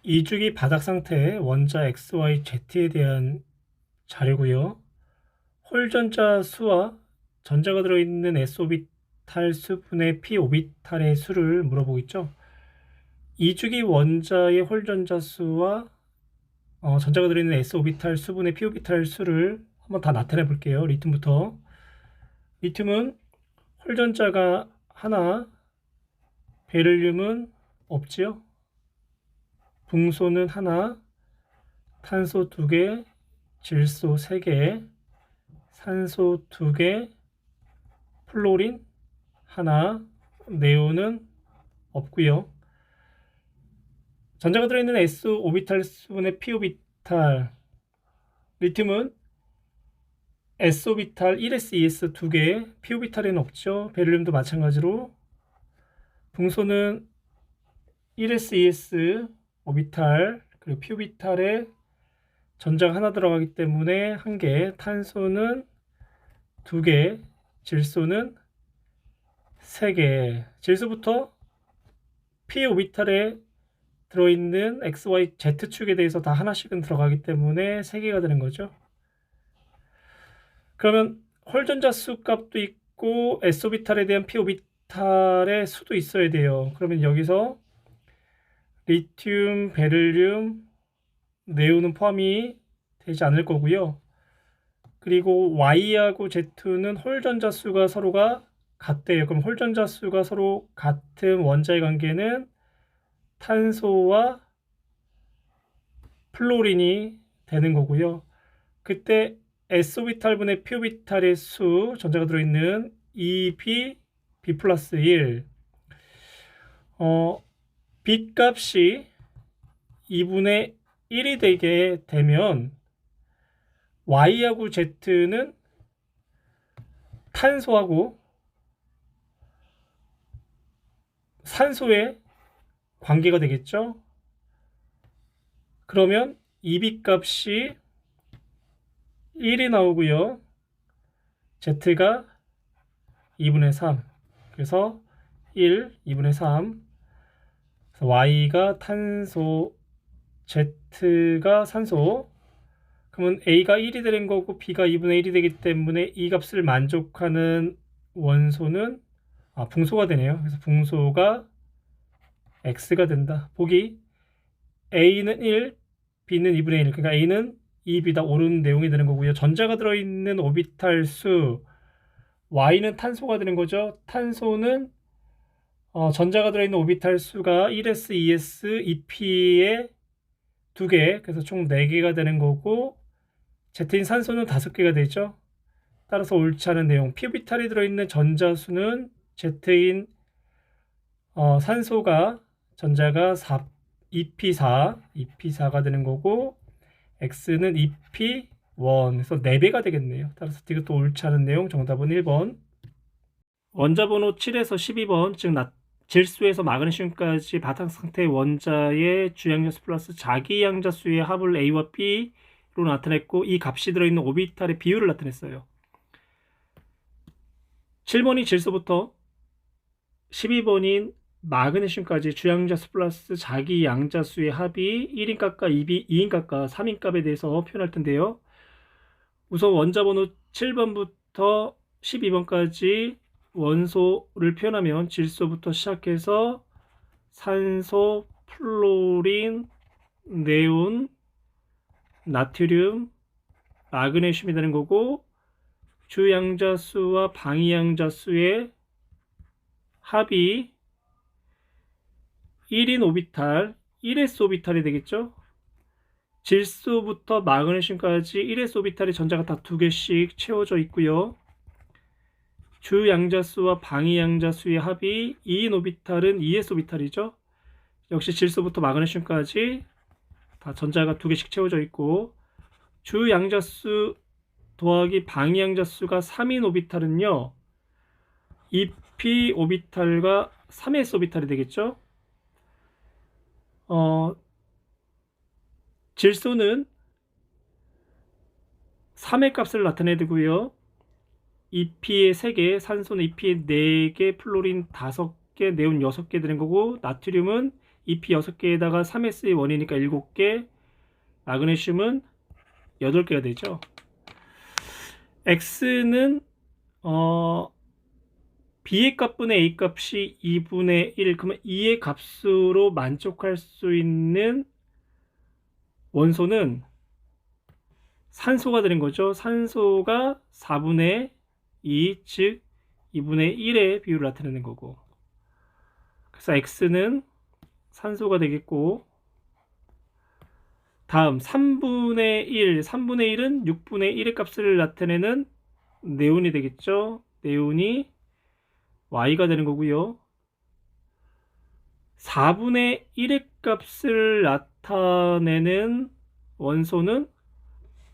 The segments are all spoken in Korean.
이주기 바닥 상태 원자 XYZ에 대한 자료고요. 홀전자 수와 전자가 들어있는 S오비탈 수분의 P오비탈의 수를 물어보고 있죠. 이주기 원자의 홀전자 수와 전자가 들어있는 S오비탈 수분의 P오비탈 수를 한번 다 나타내 볼게요. 리튬부터. 리튬은 홀전자가 하나, 베릴륨은 없지요. 붕소는 하나, 탄소 2개, 질소 3개, 산소 2개, 플로린 하나, 네온은 없고요. 전자가 들어있는 S 오비탈 수분의 P 오비탈, 리튬은 S 오비탈 1s, 2s 2개, P 오비탈에는 없죠. 베릴륨도 마찬가지로. 붕소는 1s, 2s 오비탈, 그리고 P 오비탈에 전자가 하나 들어가기 때문에 1개, 탄소는 2개, 질소는 3개. 질소부터 P 오비탈에 들어있는 XY, Z축에 대해서 다 하나씩은 들어가기 때문에 3개가 되는 거죠. 그러면 홀전자 수 값도 있고 S 오비탈에 대한 P 오비탈의 수도 있어야 돼요. 그러면 여기서 리튬, 베릴륨, 네온은 포함이 되지 않을 거고요. 그리고 Y하고 Z는 홀전자 수가 서로가 같대요. 그럼 홀전자 수가 서로 같은 원자의 관계는 탄소와 플로린이 되는 거고요. 그때 S오비탈분의 P오비탈의 수, 전자가 들어있는 2B, B 플러스 1. B 값이 2분의 1이 되게 되면 Y하고 Z는 탄소하고 산소의 관계가 되겠죠. 그러면 2B 값이 1이 나오고요. Z가 2분의 3. 그래서 1, 2분의 3. 그래서 Y가 탄소, Z가 산소. 그러면 A가 1이 되는 거고 B가 2분의 1이 되기 때문에 이 값을 만족하는 원소는 붕소가 되네요. 그래서 붕소가 X가 된다. 보기 A는 1, B는 2분의 1. 그러니까 A는 2B다. 옳은 내용이 되는 거고요. 전자가 들어있는 오비탈 수 Y는 탄소가 되는 거죠. 탄소는 전자가 들어있는 오비탈 수가 1s, 2s, 2p의 2개, 그래서 총 4개가 되는 거고 Z인 산소는 5개가 되죠. 따라서 옳지 않은 내용. P오비탈이 들어있는 전자수는 Z인 산소가 전자가 2p4가 되는 거고 X는 2p1, 그래서 4배가 되겠네요. 따라서 이것도 옳지 않은 내용. 정답은 1번. 원자번호 7에서 12번, 즉 질소에서 마그네슘까지 바탕 상태의 원자의 주양자수 플러스 자기양자수의 합을 A와 B로 나타냈고 이 값이 들어있는 오비탈의 비율을 나타냈어요. 7번이 질소부터 12번인 마그네슘까지 주양자수 플러스 자기양자수의 합이 1인값과 2인값과 3인값에 대해서 표현할 텐데요. 우선 원자번호 7번부터 12번까지 원소를 표현하면 질소부터 시작해서 산소, 플로린, 네온, 나트륨, 마그네슘이 되는 거고 주양자수와 방위양자수의 합이 1인 오비탈, 1s 오비탈이 되겠죠. 질소부터 마그네슘까지 1s 오비탈의 전자가 다 2개씩 채워져 있고요. 주양자수와 방위양자수의 합이 2인 오비탈은 2s 오비탈이죠. 역시 질소부터 마그네슘까지 다 전자가 2개씩 채워져 있고 주양자수 더하기 방위양자수가 3인 오비탈은요. 2p 오비탈과 3s 오비탈이 되겠죠. 질소는 3의 값을 나타내고요. 2p에 3개, 산소는 2p에 4개, 플로린 5개, 네온 6개 되는 거고 나트륨은 EP 6개에다가 3S의 원이니까 7개, 마그네슘은 8개가 되죠. X는 B의 값분의 A 값이 2분의 1, 그러면 2의 값으로 만족할 수 있는 원소는 산소가 되는 거죠. 산소가 4분의 2, 즉 2분의 1의 비율을 나타내는 거고, 그래서 X는 산소가 되겠고, 다음 3분의 1, 3분의 1은 6분의 1의 값을 나타내는 네온이 되겠죠. 네온이 Y가 되는 거고요. 4분의 1의 값을 나타내는 원소는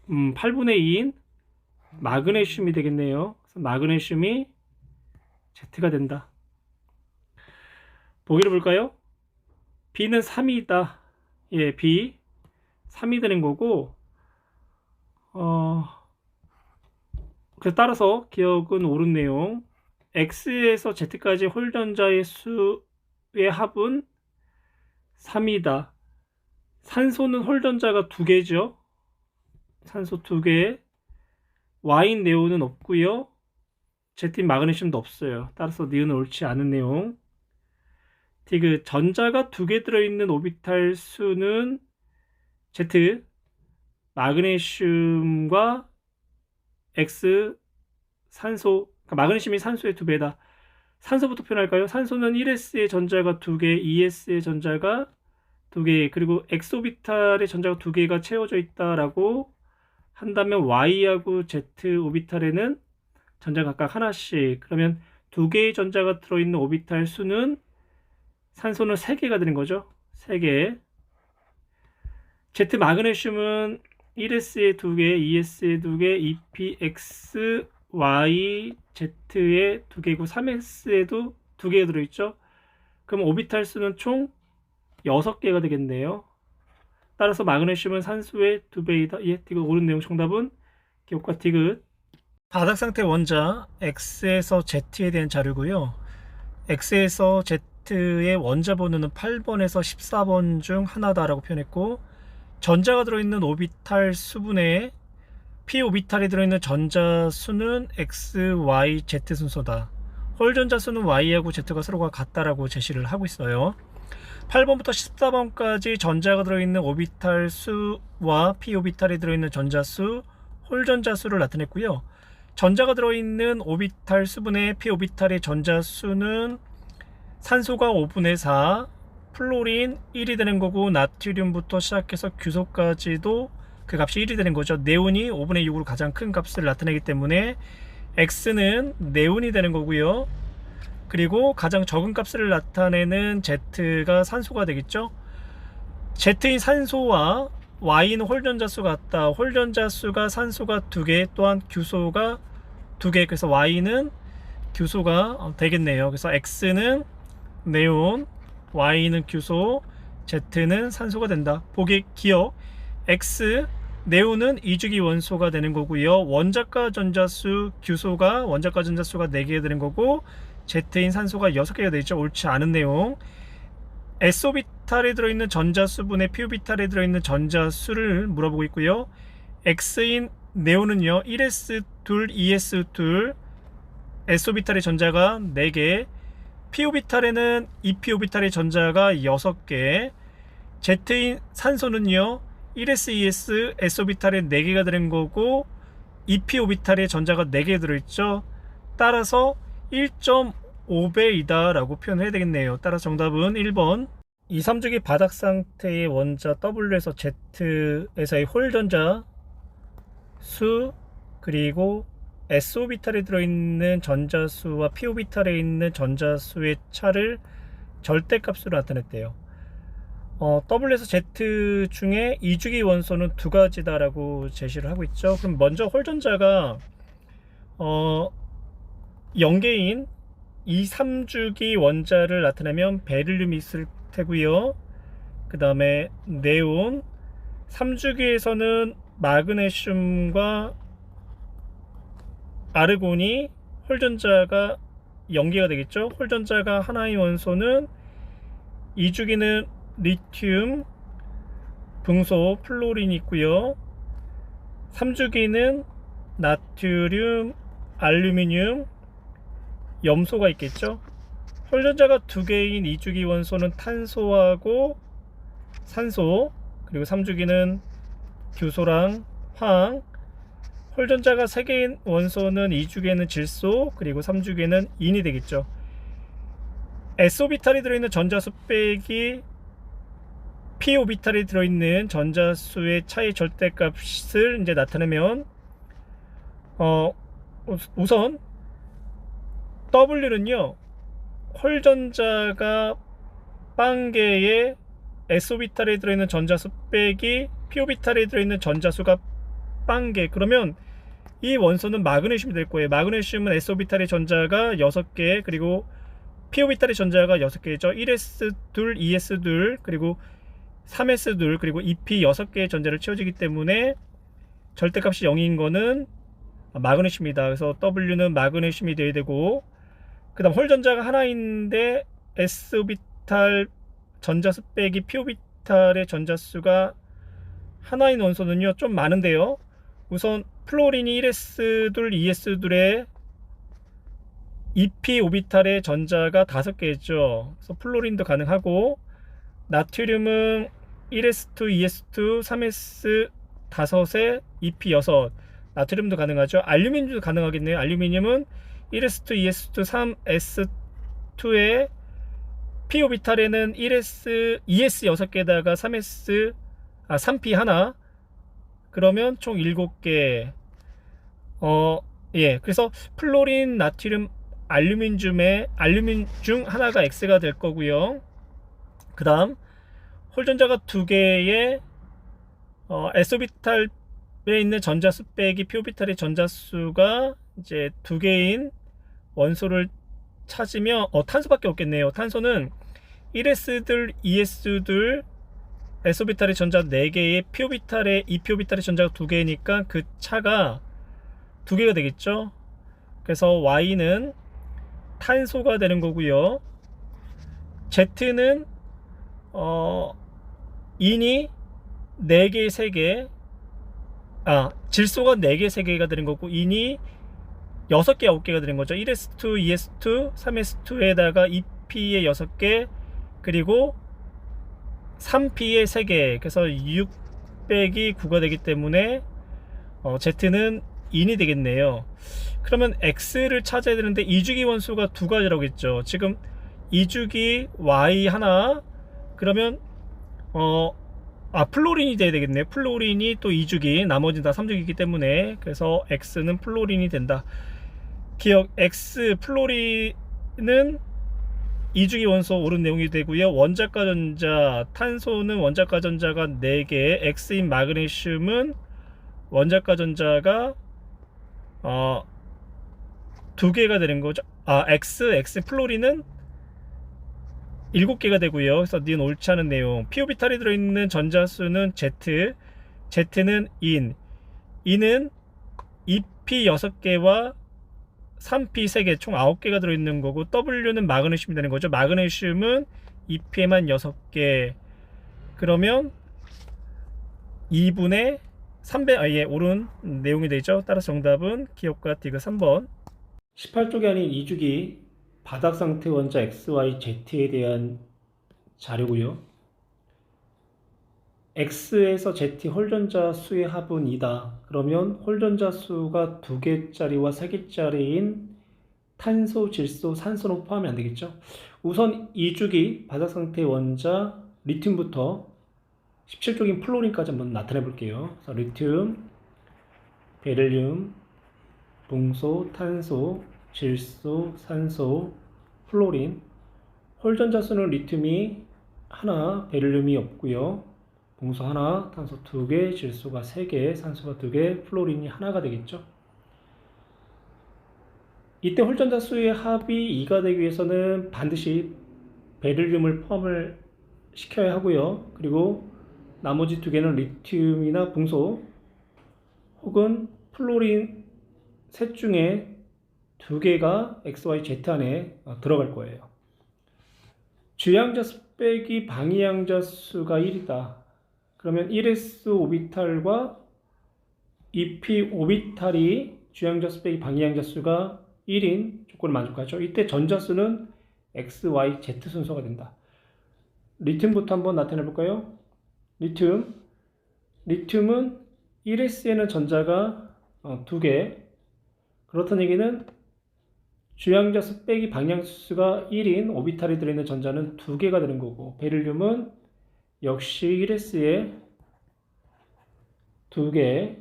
8분의 2인 마그네슘이 되겠네요. 그래서 마그네슘이 Z가 된다. 보기를 볼까요? B는 3이다. 예, B 3이 되는 거고, 그래서 따라서 기억은 옳은 내용. X에서 Z까지 홀전자의 수의 합은 3이다. 산소는 홀전자가 2개죠. 산소 2개. Y인 네온은 없고요. Z인 마그네슘도 없어요. 따라서 니은은 옳지 않은 내용. 디귿, 전자가 2개 들어있는 오비탈 수는 Z, 마그네슘과 X, 산소, 그러니까 마그네슘이 산소의 2배다. 산소부터 표현할까요? 산소는 1s의 전자가 2개, 2s의 전자가 2개, 그리고 X오비탈의 전자가 2개가 채워져 있다라고 한다면 Y하고 Z 오비탈에는 전자 각각 하나씩, 그러면 2개의 전자가 들어있는 오비탈 수는 산소는 3개가 되는 거죠. 3개. Z 마그네슘은 1s의 2개, 2s의 2개, EPX, Y, Z의 2개고 3s에도 2개가 들어있죠. 그럼 오비탈 수는 총 6개가 되겠네요. 따라서 마그네슘은 산소의 2배이다. 예, 디귿 옳은 내용. 정답은 기억과 디귿. 바닥 상태 원자 X에서 Z에 대한 자료고요. X에서 Z의 원자 번호는 8번에서 14번 중 하나다라고 표현했고, 전자가 들어있는 오비탈 수분에 p 오비탈이 들어있는 전자 수는 X, Y, Z 순서다. 홀 전자 수는 Y하고 Z가 서로가 같다라고 제시를 하고 있어요. 8번부터 14번까지 전자가 들어있는 오비탈 수와 p 오비탈이 들어있는 전자 수, 홀 전자 수를 나타냈고요. 전자가 들어있는 오비탈 수분의 p 오비탈의 전자 수는 산소가 5분의 4, 플로린 1이 되는 거고, 나트륨부터 시작해서 규소까지도 그 값이 1이 되는 거죠. 네온이 5분의 6으로 가장 큰 값을 나타내기 때문에 X는 네온이 되는 거고요. 그리고 가장 적은 값을 나타내는 Z가 산소가 되겠죠. Z인 산소와 Y는 홀전자 수가 같다. 홀전자 수가 산소가 2개, 또한 규소가 2개, 그래서 Y는 규소가 되겠네요. 그래서 X는 네온, Y는 규소, Z는 산소가 된다. 보기 기억. X, 네온은 2주기 원소가 되는 거고요. 원자과 전자수, 규소가 원자과 전자수가 4개가 되는 거고, Z인 산소가 6개가 되죠. 옳지 않은 내용. S오비탈에 들어있는 전자수분의 P오비탈에 들어있는 전자수를 물어보고 있고요. X인 네온은요, 1s2, 2s2, S오비탈의 전자가 4개, P오비탈에는 EP오비탈의 전자가 6개, Z인 산소는요, 1s, 2s, S오비탈에 4개가 되는 거고, EP오비탈의 전자가 4개 들어있죠. 따라서 1.5배이다 라고 표현해야 되겠네요. 따라서 정답은 1번. 2, 3주기 바닥 상태의 원자 W에서 Z에서의 홀전자 수, 그리고 S오비탈에 들어있는 전자수와 P오비탈에 있는 전자수의 차를 절대값으로 나타냈대요. W에서 Z 중에 2주기 원소는 2가지다 라고 제시를 하고 있죠. 그럼 먼저 홀전자가 0개인 2, 3주기 원자를 나타내면 베릴륨이 있을 테고요. 그 다음에 네온, 3주기에서는 마그네슘과 아르곤이 홀전자가 0개가 되겠죠. 홀전자가 하나의 원소는 2주기는 리튬, 붕소, 플로린이 있고요. 3주기는 나트륨, 알루미늄, 염소가 있겠죠. 홀전자가 2개인 2주기 원소는 탄소하고 산소, 그리고 3주기는 규소랑 황. 홀전자가 3개인 원소는 2주기에는 질소, 그리고 3주기에는 인이 되겠죠. s오비탈이 들어있는 전자수 빼기 p오비탈이 들어있는 전자수의 차이 절대값을 이제 나타내면 우선 W는요, 홀전자가 빵개에 s오비탈에 들어있는 전자수 빼기 p오비탈에 들어있는 전자수가 빵개. 그러면 이 원소는 마그네슘이 될 거예요. 마그네슘은 s오비탈의 전자가 6개, 그리고 p오비탈의 전자가 6개죠. 1s2, 2s2, 그리고 3s2, 그리고 2p 6개의 전자를 채워지기 때문에 절대값이 0인 거는 마그네슘이다. 그래서 W는 마그네슘이 되어야 되고, 그 다음 홀전자가 하나인데 s오비탈 전자수 빼기 p오비탈의 전자수가 하나인 원소는요 좀 많은데요. 우선 플로린이 1s2, 2s2에 2p 오비탈의 전자가 5개죠. 그래서 플로린도 가능하고, 나트륨은 1s2, 2s2, 3s 5에 2p 6, 나트륨도 가능하죠. 알루미늄도 가능하겠네요. 알루미늄은 1s2, 2s2, 3s2에 p 오비탈에는 1s, 2s 6개에다가 3p 하나, 그러면 총 7개. 그래서 플로린, 나트륨, 알루민 중 하나가 X가 될 거고요. 그 다음 홀전자가 2개의 s오비탈에 있는 전자수 빼기 p오비탈의 전자수가 이제 2개인 원소를 찾으면 탄소밖에 없겠네요. 탄소는 1s들, 2s들, s오비탈의 전자 4개에 p오비탈의 2p오비탈의 전자가 2개니까 그 차가 2개가 되겠죠. 그래서 Y는 탄소가 되는 거고요. Z는 인이 4개, 3개, 질소가 4개, 3개가 되는 거고, 인이 6개, 9개가 되는 거죠. 1s2, 2s2, 3s2에다가 2p에 6개, 그리고 3p에 3개, 그래서 6 빼기 9가 되기 때문에 Z는 인이 되겠네요. 그러면 X를 찾아야 되는데 2주기 원소가 2가지라고 했죠. 지금 2주기 Y 하나, 그러면 플로린이 돼야 되겠네요. 플로린이 또 2주기, 나머지는 다 3주기이기 때문에, 그래서 X는 플로린이 된다. 기억, X 플로린은 2주기 원소 옳은 내용이 되고요. 원자가 전자, 탄소는 원자가 전자가 4개, X인 마그네슘은 원자가 전자가 2개가 되는 거죠. X 플로린은 7개가 되고요. 그래서 니은 옳지 않은 내용. p오비탈이 들어있는 전자수는 Z, Z는 인은 2p 6개와 3p 3개, 총 9개가 들어있는 거고, W는 마그네슘이 되는 거죠. 마그네슘은 2p에만 6개. 그러면 2분의 3배, 옳은 내용이 되죠. 따라서 정답은 기억과 디귿 3번. 18쪽이 아닌 2주기 바닥 상태 원자 XYZ에 대한 자료고요. X에서 Z 홀전자 수의 합은 2다. 그러면 홀전자 수가 2개짜리와 3개짜리인 탄소, 질소, 산소는 포함이 안 되겠죠. 우선 2주기 바닥 상태 원자 리튬부터 17쪽인 플로린까지 한번 나타내 볼게요. 그래서 리튬, 베릴륨, 붕소, 탄소, 질소, 산소, 플로린. 홀전자 수는 리튬이 하나, 베릴륨이 없고요. 붕소 하나, 탄소 2개, 질소가 3개, 산소가 2개, 플로린이 하나가 되겠죠. 이때 홀전자 수의 합이 2가 되기 위해서는 반드시 베릴륨을 포함을 시켜야 하고요. 그리고 나머지 2개는 리튬이나 붕소 혹은 플로린 셋 중에 2개가 XYZ 안에 들어갈 거예요. 주양자 수 빼기 방위양자 수가 1이다. 그러면 1s 오비탈과 2p 오비탈이 주양자 수 빼기 방위양자 수가 1인 조건을 만족하죠. 이때 전자수는 x, y, z 순서가 된다. 리튬부터 한번 나타내 볼까요? 리튬은 1s에는 전자가 2개. 그렇다는 얘기는 주양자수 빼기 방향수가 1인 오비탈이 들어있는 전자는 2개가 되는 거고, 베릴륨은 역시 1s에 2개,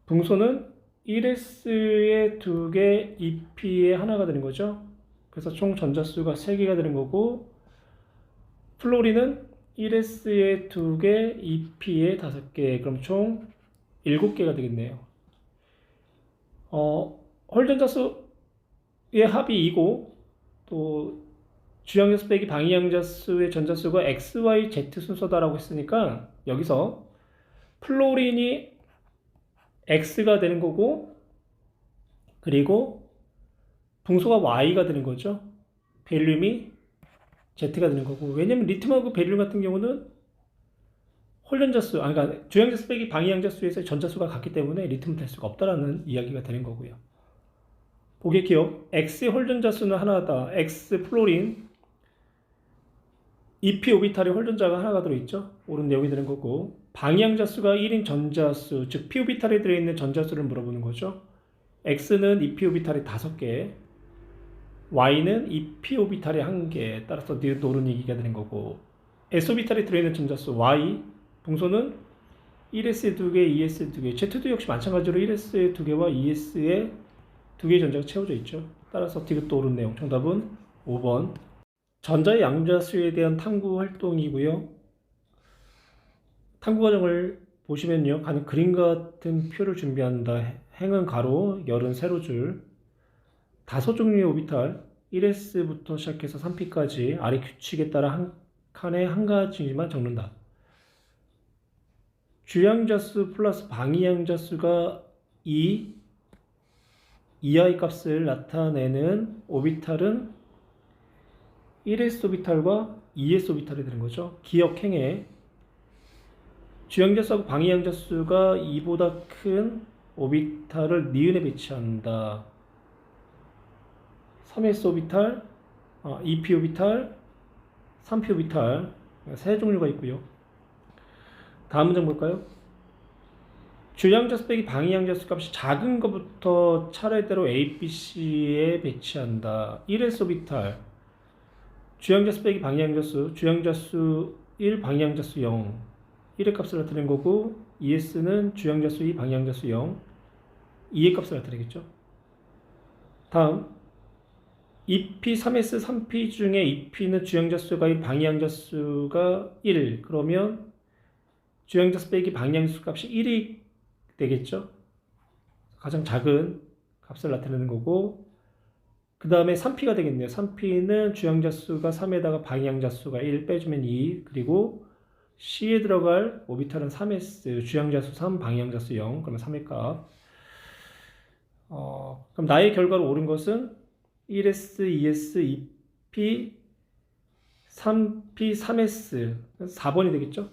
붕소는 1s에 2개, 2p에 하나가 되는 거죠. 그래서 총 전자수가 3개가 되는 거고, 플로린은 1s에 2개, 2p에 5개, 그럼 총 7개가 되겠네요. 홀전자수의 합이 2고, 또 주양자수 빼기 방위양자수의 전자수가 x, y, z 순서다라고 했으니까 여기서 플로린이 x가 되는 거고, 그리고 붕소가 y가 되는 거죠. 베릴륨이 z가 되는 거고, 왜냐면 리튬하고 베릴륨 같은 경우는 홀전자수, 그러니까 주양자수 빼기 방위양자수에서 전자수가 같기 때문에 리튬은 될 수가 없다라는 이야기가 되는 거고요. 보기에 기억, x의 홀전자수는 하나다. x 플로린, 2p 오비탈의 홀전자가 하나가 들어있죠. 옳은 내용이 되는 거고, 방위양자수가 1인 전자수, 즉 p 오비탈에 들어있는 전자수를 물어보는 거죠. x는 2p 오비탈이 5개, y는 2p 오비탈이 1개, 따라서 옳은 얘기가 되는 거고, s 오비탈에 들어있는 전자수 y, 붕소는 1s에 2개, 2s에 2개, z도 역시 마찬가지로 1s에 2개와 2s에 2개의 전자가 채워져 있죠. 따라서 디귿도 옳은 내용. 정답은 5번. 전자의 양자수에 대한 탐구 활동이고요. 탐구 과정을 보시면요. 그림과 같은 표를 준비한다. 행은 가로, 열은 세로줄. 5종류의 오비탈, 1s부터 시작해서 3p까지 아래 규칙에 따라 한 칸에 한 가지만 적는다. 주양자수 플러스 방위양자수가 2, 이하의 값을 나타내는 오비탈은 1s 오비탈과 2s 오비탈이 되는 거죠. 기억행에 주양자수하고 방위양자수가 2보다 큰 오비탈을 니은에 배치한다. 3s 오비탈, 2p 오비탈, 3p 오비탈, 세 종류가 있고요. 다음 문장 볼까요? 주양자수 빼기 방위양자수 값이 작은 것부터 차례대로 A, B, C에 배치한다. 1s 오비탈, 주양자수 빼기 방위양자수, 주양자수 1, 방위양자수 0, 1의 값을 나타낸 거고, 2s는 주양자수 2, 방위양자수 0, 2의 값을 나타내겠죠. 다음 2p, 3s, 3p 중에 2p는 주양자수가 1, 방위양자수가 1, 그러면 주양자수 빼기 방향수 값이 1이 되겠죠. 가장 작은 값을 나타내는 거고, 그 다음에 3p가 되겠네요. 3p는 주양자수가 3에다가 방향자수가 1 빼주면 2, 그리고 C에 들어갈 오비탈은 3s, 주양자수 3, 방향자수 0, 그러면 3의 값. 그럼 나의 결과로 옳은 것은 1s, 2s, 2p, 3p, 3s, 4번이 되겠죠.